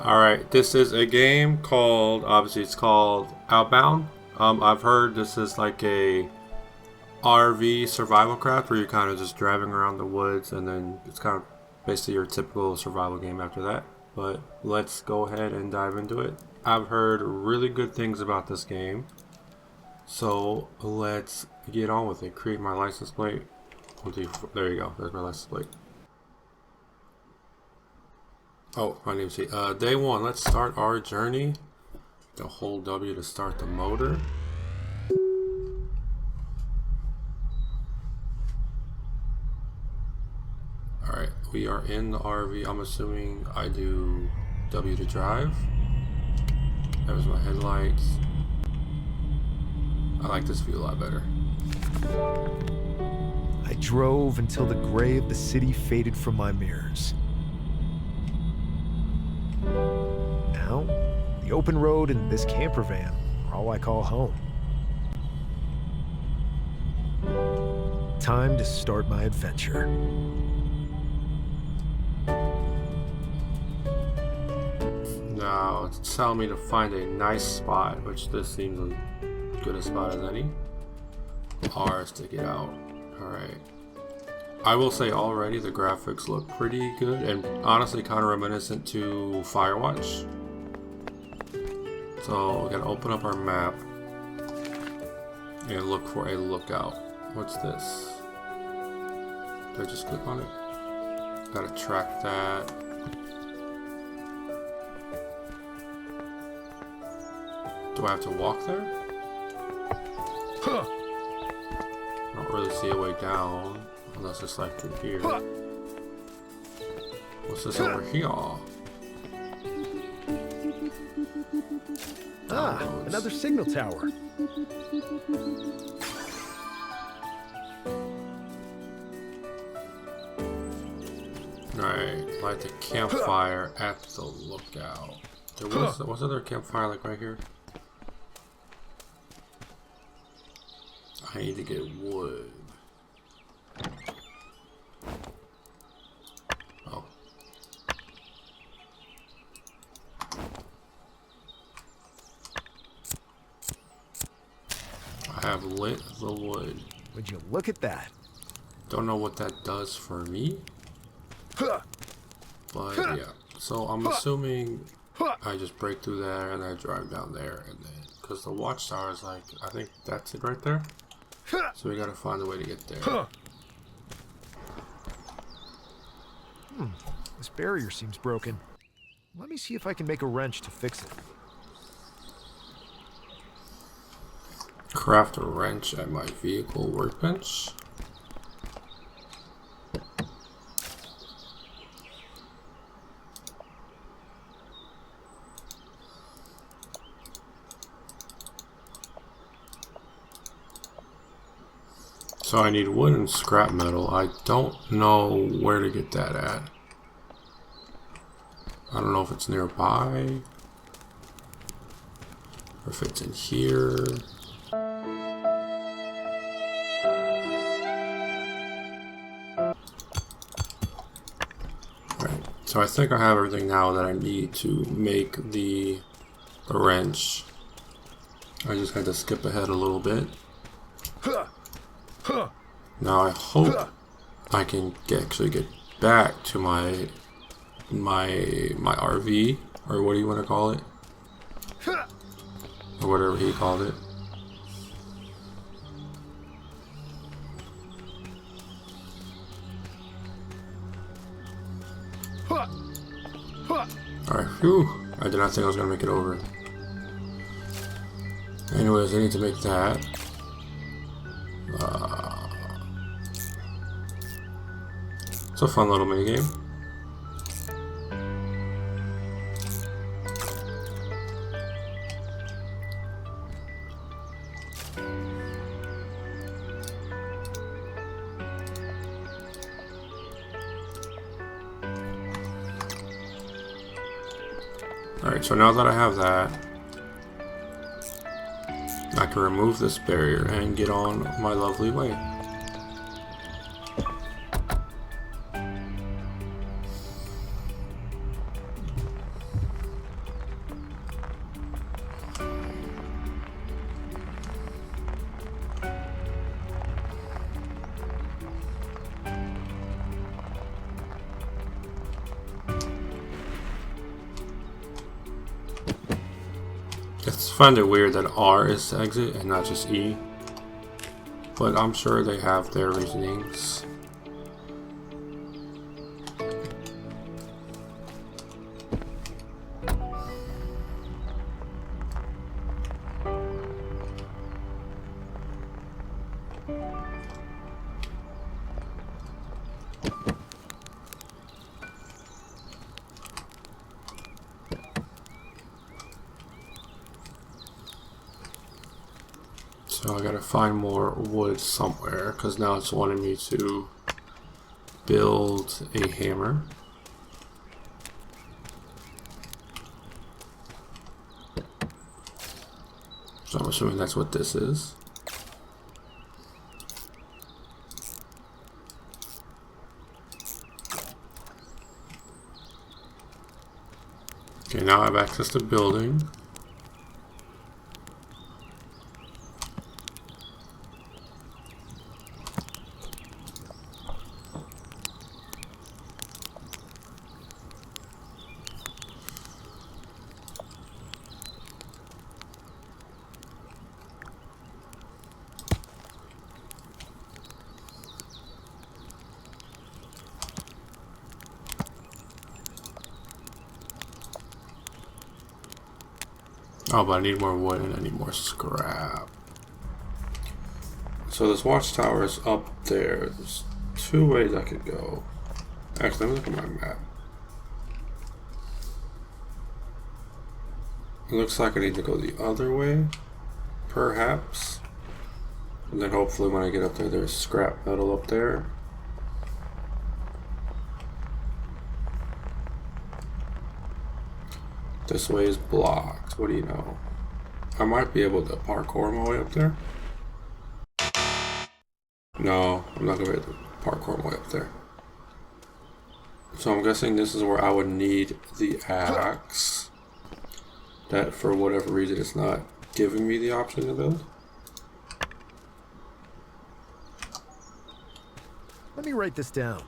Alright, this is a game called, obviously it's called Outbound. I've heard this is like a RV survival craft where you're kind of just driving around the woods, and then it's kind of basically your typical survival game after that. But let's go ahead and dive into it. I've heard really good things about this game, so let's get on with it. Create my license plate. There you go, there's my license plate. Oh, my name's day one. Let's start our journey. The hold W to start the motor. Alright, we are in the RV. I'm assuming I do W to drive. There's my headlights. I like this view a lot better. I drove until the gray of the city faded from my mirrors. Now, the open road and this camper van are all I call home. Time to start my adventure. Now, it's telling me to find a nice spot, which this seems as good a spot as any. R is to get out. Alright. I will say already the graphics look pretty good and honestly kind of reminiscent to Firewatch. So we're gonna open up our map and look for a lookout. What's this? Did I just click on it? Gotta track that. Do I have to walk there? I don't really see a way down. Unless it's like through here. What's this over here? Another signal tower. Alright, light the campfire at the lookout. Wasn't there a campfire like right here? I need to get wood. Oh. I have lit the wood. Would you look at that? Don't know what that does for me. But yeah. So I'm assuming I just break through there and I drive down there, and then because the watchtower is like, I think that's it right there. So we gotta find a way to get there. This barrier seems broken. Let me see if I can make a wrench to fix it. Craft a wrench at my vehicle workbench. So I need wood and scrap metal. I don't know where to get that at. I don't know if it's nearby or if it's in here. Right. So I think I have everything now that I need to make the wrench. I just had to skip ahead a little bit. Now I hope I can actually get back to my RV, or what do you want to call it, or whatever he called it. Alright, phew, I did not think I was gonna make it over. Anyways, I need to make that. It's a fun little mini game. Alright, so now that I have that, I can remove this barrier and get on my lovely way. find it weird that R is to exit and not just E. But I'm sure they have their reasonings. So I gotta find more wood somewhere, because now it's wanting me to build a hammer. So I'm assuming that's what this is. Okay, now I have access to building. Oh, but I need more wood and I need more scrap. So this watchtower is up there. There's two ways I could go. Actually, let me look at my map. It looks like I need to go the other way, perhaps. And then hopefully when I get up there, there's scrap metal up there. This way is blocked. What do you know? I might be able to parkour my way up there. No, I'm not gonna be able to parkour my way up there. So I'm guessing this is where I would need the axe. That for whatever reason it's not giving me the option to build. Let me write this down.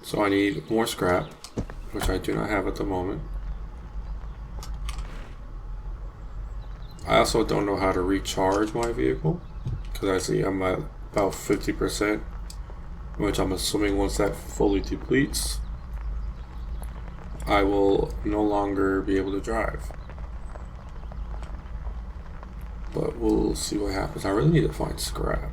So I need more scrap, which I do not have at the moment. I also don't know how to recharge my vehicle, because I see I'm at about 50%, which I'm assuming once that fully depletes, I will no longer be able to drive. But we'll see what happens. I really need to find scrap.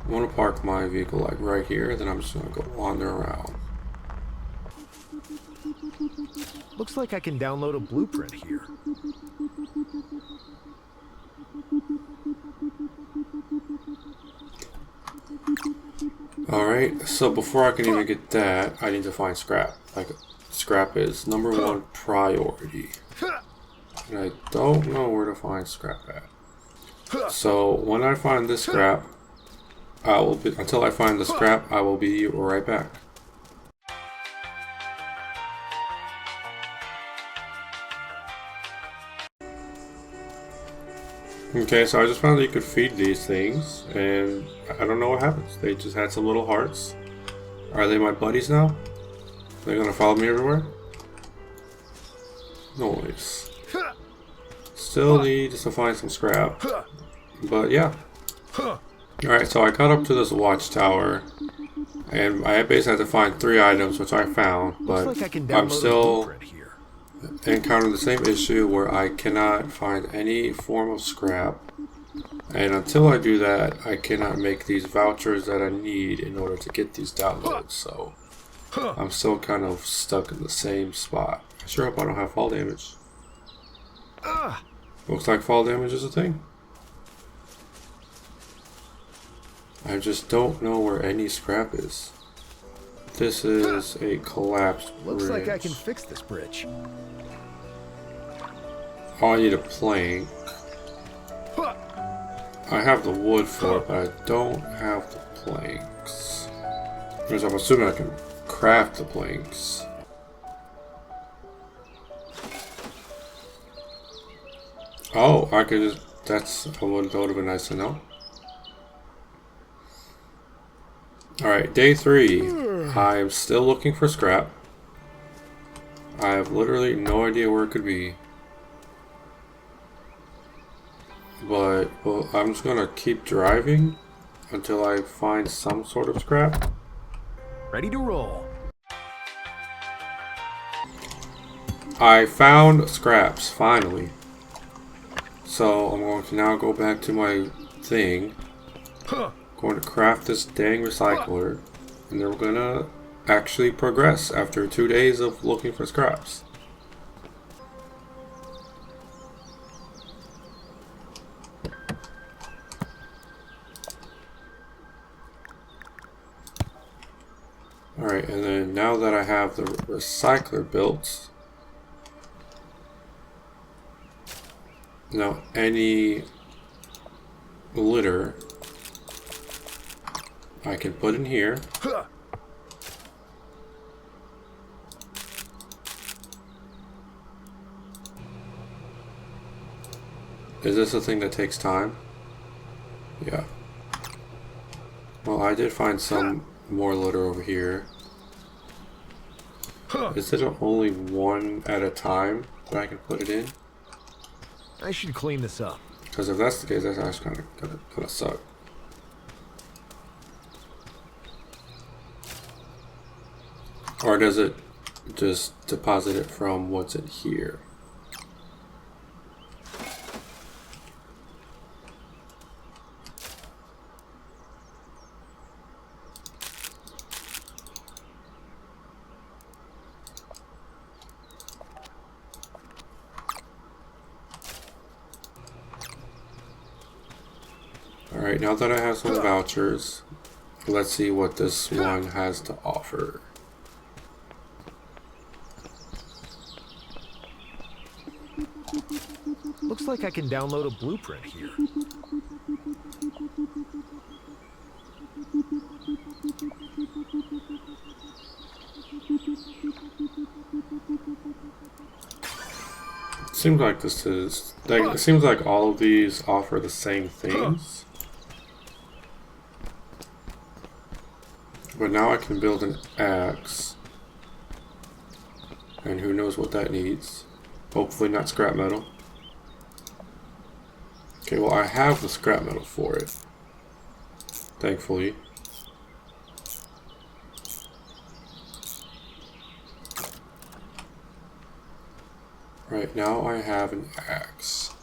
I want to park my vehicle like right here, then I'm just going to go wander around. Looks like I can download a blueprint here. Alright, so before I can even get that, I need to find scrap. Like, scrap is #1 priority. And I don't know where to find scrap at. So when I find this scrap, until I find the scrap, I will be right back. Okay, so I just found that you could feed these things, and I don't know what happens. They just had some little hearts. Are they my buddies now? They're gonna follow me everywhere? Noise. Still need to find some scrap. But yeah. Alright, so I got up to this watchtower, and I basically had to find 3 items, which I found, but I'm still encounter the same issue where I cannot find any form of scrap, and until I do that I cannot make these vouchers that I need in order to get these downloads. So I'm still kind of stuck in the same spot. I sure hope I don't have fall damage. Looks like fall damage is a thing. I just don't know where any scrap is. This is a collapsed bridge. Looks like I can fix this bridge. Oh, I need a plank. I have the wood for it, but I don't have the planks. Because I'm assuming I can craft the planks. Oh, I could just... that would have been nice to know. Alright, day 3. I am still looking for scrap. I have literally no idea where it could be. But, well, I'm just gonna keep driving until I find some sort of scrap. Ready to roll. I found scraps, finally. So I'm going to now go back to my thing. Going to craft this dang recycler. And then we're gonna actually progress after 2 days of looking for scraps. Alright, and then now that I have the recycler built, now any litter I can put in here. Is this a thing that takes time? Yeah. Well, I did find some more litter over here. Is it only one at a time that I can put it in? I should clean this up. Because if that's the case, that's actually kind of suck. Or does it just deposit it from what's in here? Alright, now that I have some vouchers, let's see what this one has to offer. Looks like I can download a blueprint here. Seems like this is like it seems like all of these offer the same things. But now I can build an axe. And who knows what that needs. Hopefully not scrap metal. Okay, well I have the scrap metal for it. Thankfully. Right, now I have an axe.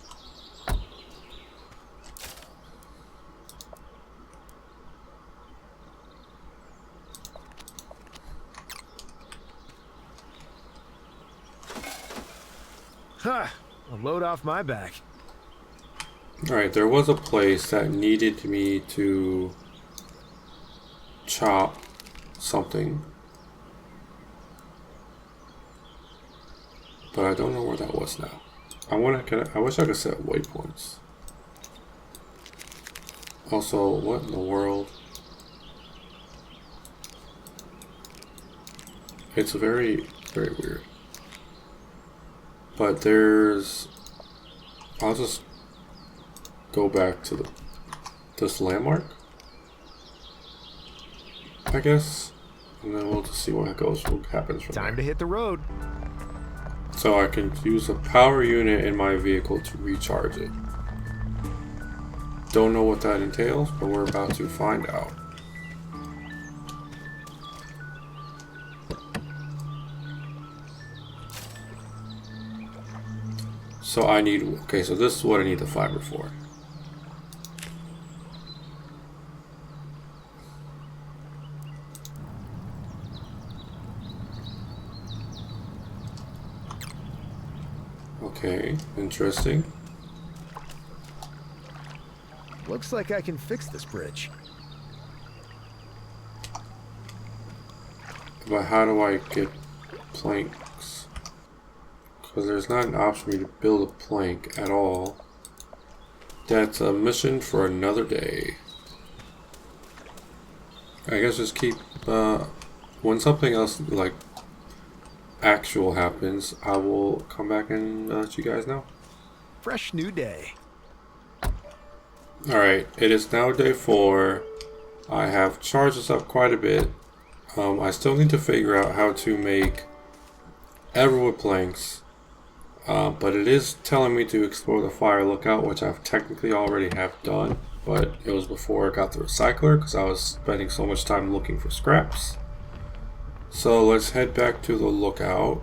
Ha! A load off my back. Alright, there was a place that needed me to chop something. But I don't know where that was now. I wish I could set waypoints. Also, what in the world? It's very, very weird. But there's... I'll just go back to this landmark, I guess. And then we'll just see what happens from there. Time to hit the road. So I can use a power unit in my vehicle to recharge it. Don't know what that entails, but we're about to find out. So okay, so this is what I need the fiber for. Okay, interesting. Looks like I can fix this bridge. But how do I get planks? Because there's not an option for me to build a plank at all. That's a mission for another day. I guess just keep, when something else like actual happens, I will come back and let you guys know. Fresh new day. Alright, it is now day 4. I have charged this up quite a bit. I still need to figure out how to make ever with planks. But it is telling me to explore the fire lookout, which I've technically already have done. But it was before I got the recycler because I was spending so much time looking for scraps. So let's head back to the lookout.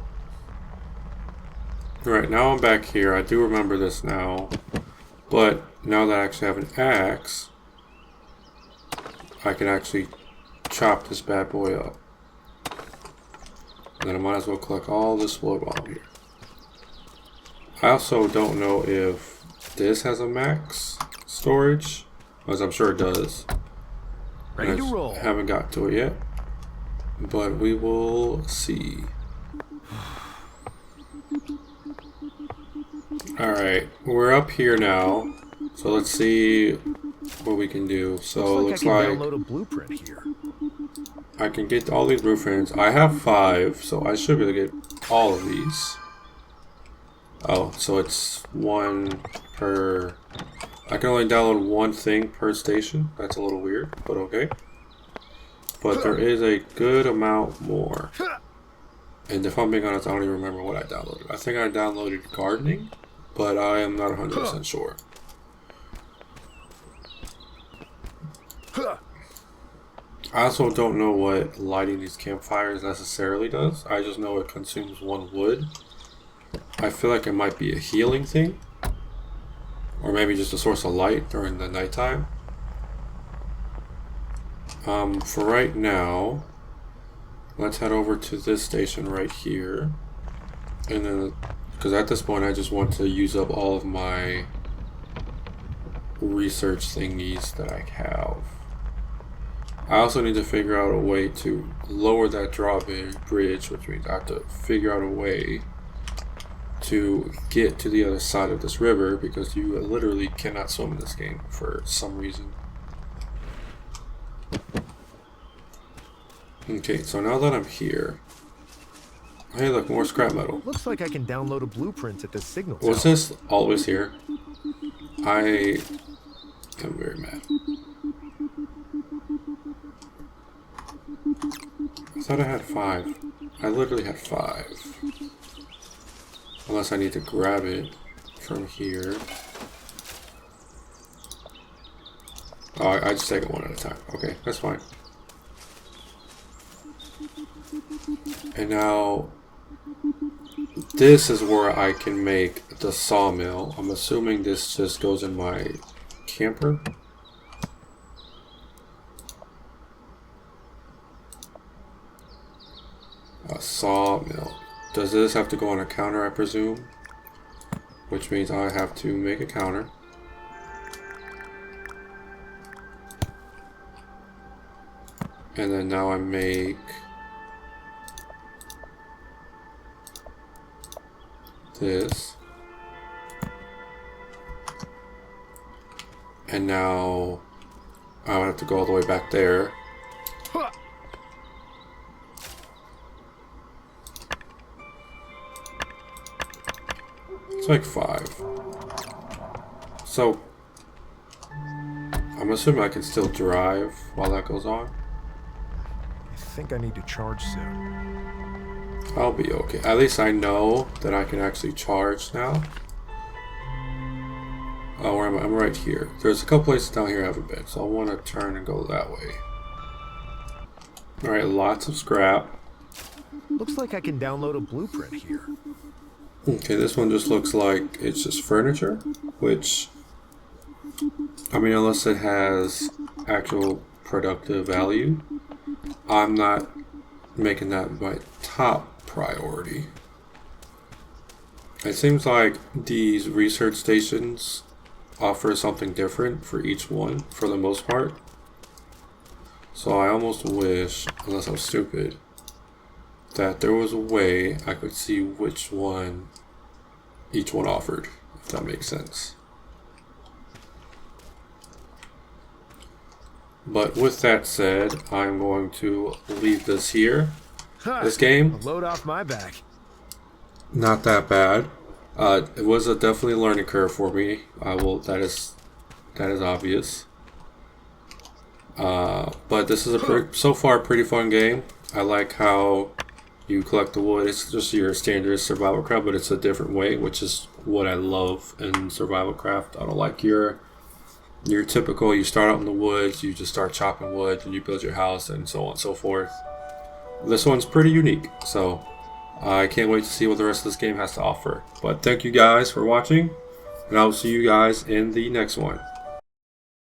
Alright, now I'm back here. I do remember this now. But now that I actually have an axe, I can actually chop this bad boy up. And then I might as well collect all this wood while I'm here. I also don't know if this has a max storage, as I'm sure it does. Ready to roll. Haven't got to it yet, but we will see. Alright, we're up here now, so let's see what we can do. So looks like I can download a blueprint here. I can get all these blueprints. I have 5, so I should be able to get all of these. Oh, so it's 1 per... I can only download 1 thing per station. That's a little weird, but okay. But there is a good amount more. And if I'm being honest, I don't even remember what I downloaded. I think I downloaded gardening, but I am not 100% sure. I also don't know what lighting these campfires necessarily does. I just know it consumes 1 wood. I feel like it might be a healing thing. Or maybe just a source of light during the nighttime. For right now, let's head over to this station right here. And then, because at this point I just want to use up all of my research thingies that I have. I also need to figure out a way to lower that drawbridge, which means I have to figure out a way to get to the other side of this river, because you literally cannot swim in this game for some reason. Okay, so now that I'm here, hey look, more scrap metal. Looks like I can download a blueprint at this signal Was tower. this always here? I am very mad. I thought I had 5. I literally had 5. Unless I need to grab it from here. Oh, I just take it one at a time. Okay, that's fine. And now, this is where I can make the sawmill. I'm assuming this just goes in my camper. A sawmill. Does this have to go on a counter, I presume? Which means I have to make a counter. And then now I make this. And now I would have to go all the way back there. It's like 5. So I'm assuming I can still drive while that goes on. I think I need to charge soon. I'll be okay. At least I know that I can actually charge now. Oh, where am I? I'm right here. There's a couple places down here I haven't been, so I want to turn and go that way. Alright, lots of scrap. Looks like I can download a blueprint here. Okay, this one just looks like it's just furniture, which, I mean, unless it has actual productive value, I'm not making that my top priority. It seems like these research stations offer something different for each one, for the most part. So I almost wish, unless I'm stupid, that there was a way I could see which one each one offered, if that makes sense. But with that said, I'm going to leave this here. This game, Load off my back. not that bad. It was a definitely learning curve for me. That is obvious. But this is so far a pretty fun game. I like how You collect the wood. It's just your standard survival craft, but it's a different way, which is what I love in survival craft. I don't like your typical. You start out in the woods, you just start chopping wood, and you build your house, and so on and so forth. This one's pretty unique, so I can't wait to see what the rest of this game has to offer. But thank you guys for watching, and I will see you guys in the next one.